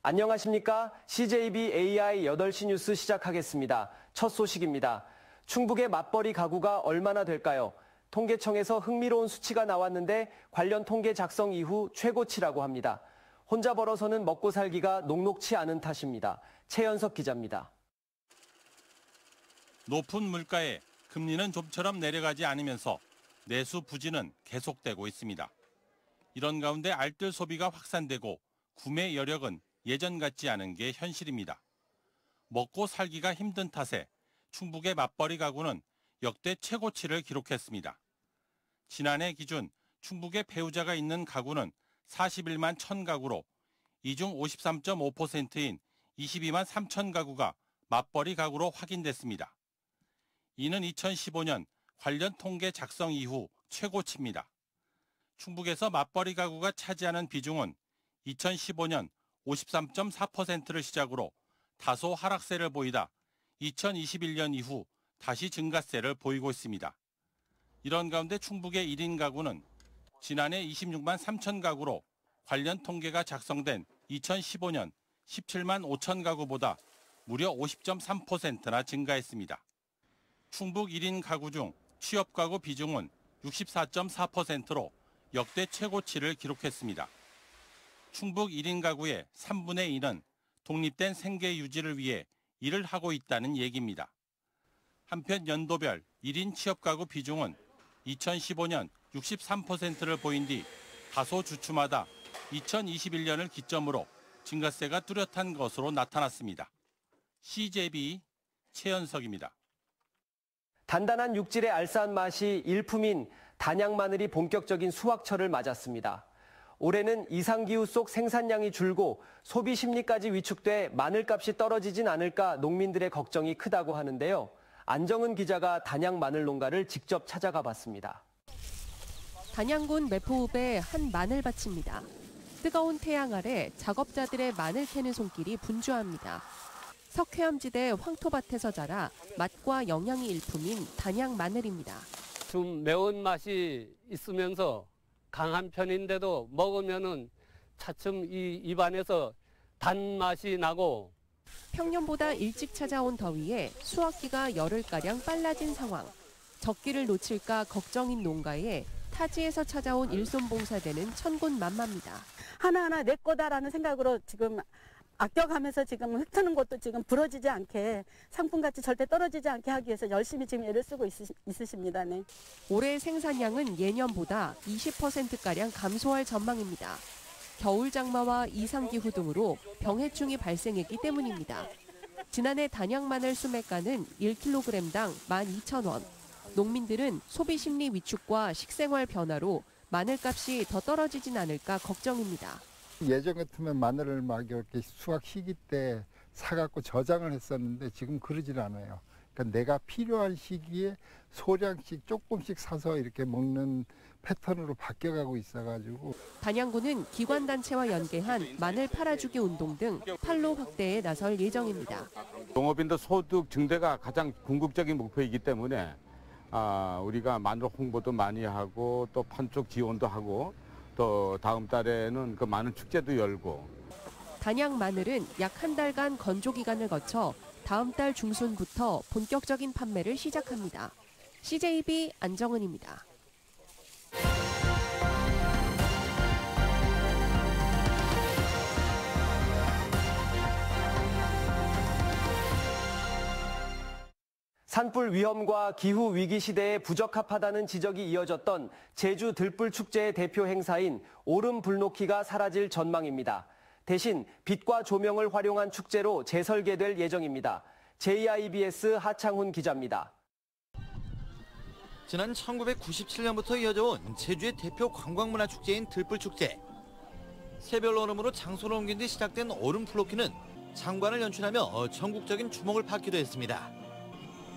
안녕하십니까? CJB AI 8시 뉴스 시작하겠습니다. 첫 소식입니다. 충북의 맞벌이 가구가 얼마나 될까요? 통계청에서 흥미로운 수치가 나왔는데 관련 통계 작성 이후 최고치라고 합니다. 혼자 벌어서는 먹고 살기가 녹록치 않은 탓입니다. 최연석 기자입니다. 높은 물가에 금리는 좀처럼 내려가지 않으면서 내수 부진은 계속되고 있습니다. 이런 가운데 알뜰 소비가 확산되고 구매 여력은 예전 같지 않은 게 현실입니다. 먹고 살기가 힘든 탓에 충북의 맞벌이 가구는 역대 최고치를 기록했습니다. 지난해 기준 충북의 배우자가 있는 가구는 41만 1000가구로 이 중 53.5%인 22만 3000 가구가 맞벌이 가구로 확인됐습니다. 이는 2015년 관련 통계 작성 이후 최고치입니다. 충북에서 맞벌이 가구가 차지하는 비중은 2015년 53.4%를 시작으로 다소 하락세를 보이다 2021년 이후 다시 증가세를 보이고 있습니다. 이런 가운데 충북의 1인 가구는 지난해 26만 3천 가구로 관련 통계가 작성된 2015년 17만 5천 가구보다 무려 50.3%나 증가했습니다. 충북 1인 가구 중 취업 가구 비중은 64.4%로 역대 최고치를 기록했습니다. 충북 1인 가구의 3분의 2는 독립된 생계 유지를 위해 일을 하고 있다는 얘기입니다. 한편 연도별 1인 취업 가구 비중은 2015년 63%를 보인 뒤 다소 주춤하다 2021년을 기점으로 증가세가 뚜렷한 것으로 나타났습니다. CJB 최연석입니다. 단단한 육질의 알싸한 맛이 일품인 단양 마늘이 본격적인 수확철을 맞았습니다. 올해는 이상기후 속 생산량이 줄고 소비 심리까지 위축돼 마늘값이 떨어지진 않을까 농민들의 걱정이 크다고 하는데요. 안정은 기자가 단양 마늘 농가를 직접 찾아가 봤습니다. 단양군 매포읍의 한 마늘밭입니다. 뜨거운 태양 아래 작업자들의 마늘 캐는 손길이 분주합니다. 석회암지대 황토밭에서 자라 맛과 영양이 일품인 단양 마늘입니다. 좀 매운맛이 있으면서 강한 편인데도 먹으면은 차츰 이 입안에서 단맛이 나고. 평년보다 일찍 찾아온 더위에 수확기가 열흘가량 빨라진 상황. 적기를 놓칠까 걱정인 농가에 타지에서 찾아온 일손봉사대는 천군만마입니다. 하나하나 내 거다라는 생각으로 지금 아껴가면서 지금 흩트는 것도 지금 부러지지 않게 상품가치 절대 떨어지지 않게 하기 위해서 열심히 지금 애를 쓰고 있으십니다. 네. 올해 생산량은 예년보다 20%가량 감소할 전망입니다. 겨울 장마와 이상기후 등으로 병해충이 발생했기 때문입니다. 지난해 단양 마늘 수매가는 1kg당 12,000원. 농민들은 소비 심리 위축과 식생활 변화로 마늘값이 더 떨어지진 않을까 걱정입니다. 예전 같으면 마늘을 막 이렇게 수확 시기 때 사갖고 저장을 했었는데 지금 그러질 않아요. 그러니까 내가 필요한 시기에 소량씩 조금씩 사서 이렇게 먹는 패턴으로 바뀌어가고 있어가지고. 단양군은 기관단체와 연계한 마늘 팔아주기 운동 등 판로 확대에 나설 예정입니다. 농업인들 소득 증대가 가장 궁극적인 목표이기 때문에 우리가 마늘 홍보도 많이 하고 또 판촉 지원도 하고 또 다음 달에는 그 마늘 축제도 열고. 단양 마늘은 약 한 달간 건조 기간을 거쳐 다음 달 중순부터 본격적인 판매를 시작합니다. CJB 안정은입니다. 산불 위험과 기후 위기 시대에 부적합하다는 지적이 이어졌던 제주 들불 축제의 대표 행사인 오름 불놓기가 사라질 전망입니다. 대신 빛과 조명을 활용한 축제로 재설계될 예정입니다. JIBS 하창훈 기자입니다. 지난 1997년부터 이어져온 제주의 대표 관광문화 축제인 들불 축제. 새별 얼음으로 장소를 옮긴 뒤 시작된 오름 불놓기는 장관을 연출하며 전국적인 주목을 받기도 했습니다.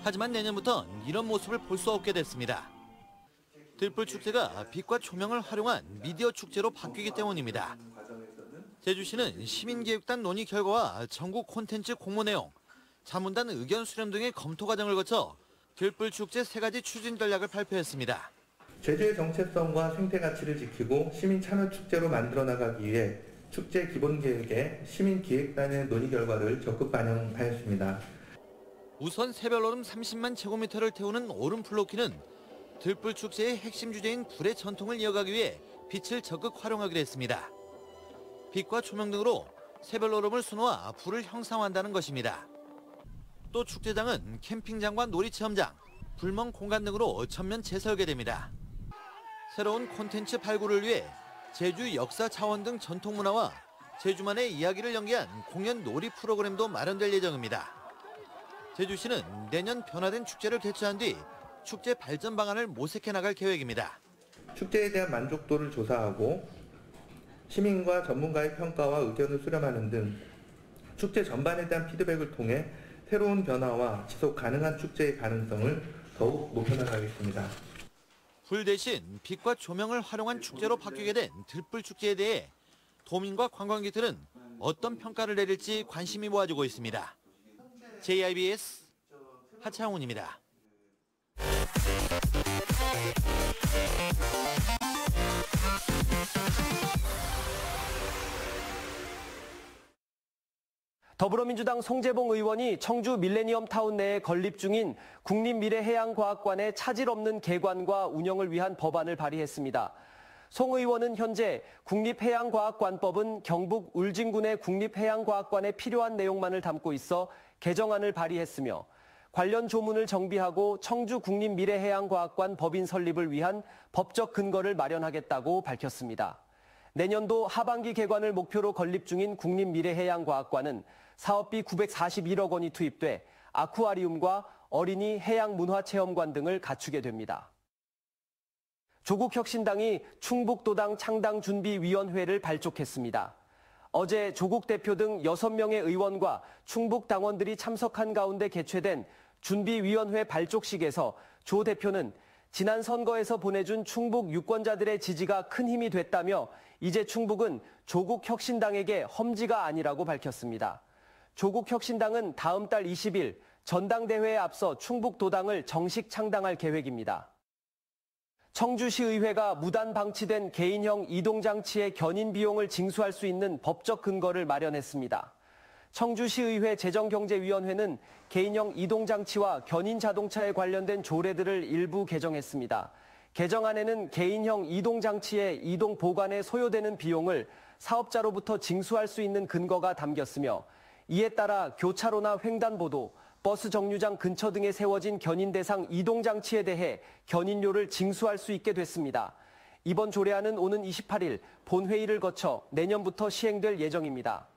하지만 내년부터 이런 모습을 볼 수 없게 됐습니다. 들불 축제가 빛과 조명을 활용한 미디어 축제로 바뀌기 때문입니다. 제주시는 시민계획단 논의 결과와 전국 콘텐츠 공모 내용, 자문단 의견 수렴 등의 검토 과정을 거쳐 들불 축제 3가지 추진 전략을 발표했습니다. 제주의 정체성과 생태 가치를 지키고 시민 참여 축제로 만들어 나가기 위해 축제 기본계획에 시민기획단의 논의 결과를 적극 반영하였습니다. 우선 새별얼음 30만 제곱미터를 태우는 얼음 플로키는 들불 축제의 핵심 주제인 불의 전통을 이어가기 위해 빛을 적극 활용하기로 했습니다. 빛과 조명 등으로 새별얼음을 수놓아 불을 형상화한다는 것입니다. 또 축제장은 캠핑장과 놀이체험장, 불멍 공간 등으로 전면 재설계됩니다. 새로운 콘텐츠 발굴을 위해 제주 역사 자원 등 전통 문화와 제주만의 이야기를 연계한 공연 놀이 프로그램도 마련될 예정입니다. 제주시는 내년 변화된 축제를 개최한 뒤 축제 발전 방안을 모색해 나갈 계획입니다. 축제에 대한 만족도를 조사하고 시민과 전문가의 평가와 의견을 수렴하는 등 축제 전반에 대한 피드백을 통해 새로운 변화와 지속 가능한 축제의 가능성을 더욱 높여나가겠습니다. 불 대신 빛과 조명을 활용한 축제로 바뀌게 된 들불 축제에 대해 도민과 관광객들은 어떤 평가를 내릴지 관심이 모아지고 있습니다. JIBS 하창훈입니다. 더불어민주당 송재봉 의원이 청주 밀레니엄 타운 내에 건립 중인 국립미래해양과학관의 차질 없는 개관과 운영을 위한 법안을 발의했습니다. 송 의원은 현재 국립해양과학관법은 경북 울진군의 국립해양과학관에 필요한 내용만을 담고 있어 개정안을 발의했으며 관련 조문을 정비하고 청주 국립미래해양과학관 법인 설립을 위한 법적 근거를 마련하겠다고 밝혔습니다. 내년도 하반기 개관을 목표로 건립 중인 국립미래해양과학관은 사업비 941억 원이 투입돼 아쿠아리움과 어린이 해양문화체험관 등을 갖추게 됩니다. 조국혁신당이 충북도당 창당준비위원회를 발족했습니다. 어제 조국 대표 등 6명의 의원과 충북 당원들이 참석한 가운데 개최된 준비위원회 발족식에서 조 대표는 지난 선거에서 보내준 충북 유권자들의 지지가 큰 힘이 됐다며 이제 충북은 조국혁신당에게 험지가 아니라고 밝혔습니다. 조국혁신당은 다음 달 20일 전당대회에 앞서 충북도당을 정식 창당할 계획입니다. 청주시의회가 무단 방치된 개인형 이동장치의 견인 비용을 징수할 수 있는 법적 근거를 마련했습니다. 청주시의회 재정경제위원회는 개인형 이동장치와 견인 자동차에 관련된 조례들을 일부 개정했습니다. 개정안에는 개인형 이동장치의 이동 보관에 소요되는 비용을 사업자로부터 징수할 수 있는 근거가 담겼으며 이에 따라 교차로나 횡단보도, 버스 정류장 근처 등에 세워진 견인 대상 이동장치에 대해 견인료를 징수할 수 있게 됐습니다. 이번 조례안은 오는 28일 본회의를 거쳐 내년부터 시행될 예정입니다.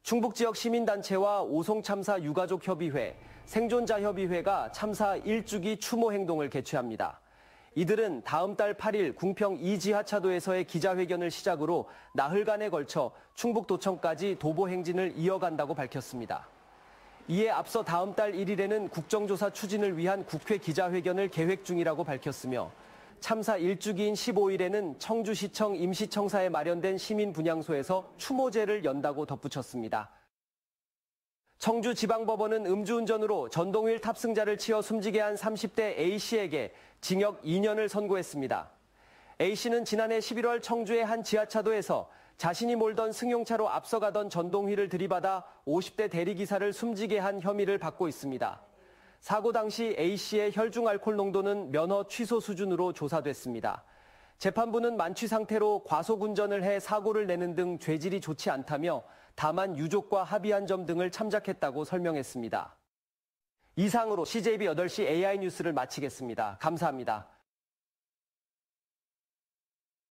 충북 지역 시민단체와 오송참사 유가족협의회, 생존자협의회가 참사 1주기 추모 행동을 개최합니다. 이들은 다음 달 8일 궁평 2지하차도에서의 기자회견을 시작으로 나흘간에 걸쳐 충북도청까지 도보 행진을 이어간다고 밝혔습니다. 이에 앞서 다음 달 1일에는 국정조사 추진을 위한 국회 기자회견을 계획 중이라고 밝혔으며 참사 1주기인 15일에는 청주시청 임시청사에 마련된 시민분향소에서 추모제를 연다고 덧붙였습니다. 청주지방법원은 음주운전으로 전동휠 탑승자를 치어 숨지게 한 30대 A씨에게 징역 2년을 선고했습니다. A씨는 지난해 11월 청주의 한 지하차도에서 자신이 몰던 승용차로 앞서가던 전동휠을 들이받아 50대 대리기사를 숨지게 한 혐의를 받고 있습니다. 사고 당시 A씨의 혈중 알코올 농도는 면허 취소 수준으로 조사됐습니다. 재판부는 만취 상태로 과속운전을 해 사고를 내는 등 죄질이 좋지 않다며 다만 유족과 합의한 점 등을 참작했다고 설명했습니다. 이상으로 CJB 8시 AI 뉴스를 마치겠습니다. 감사합니다.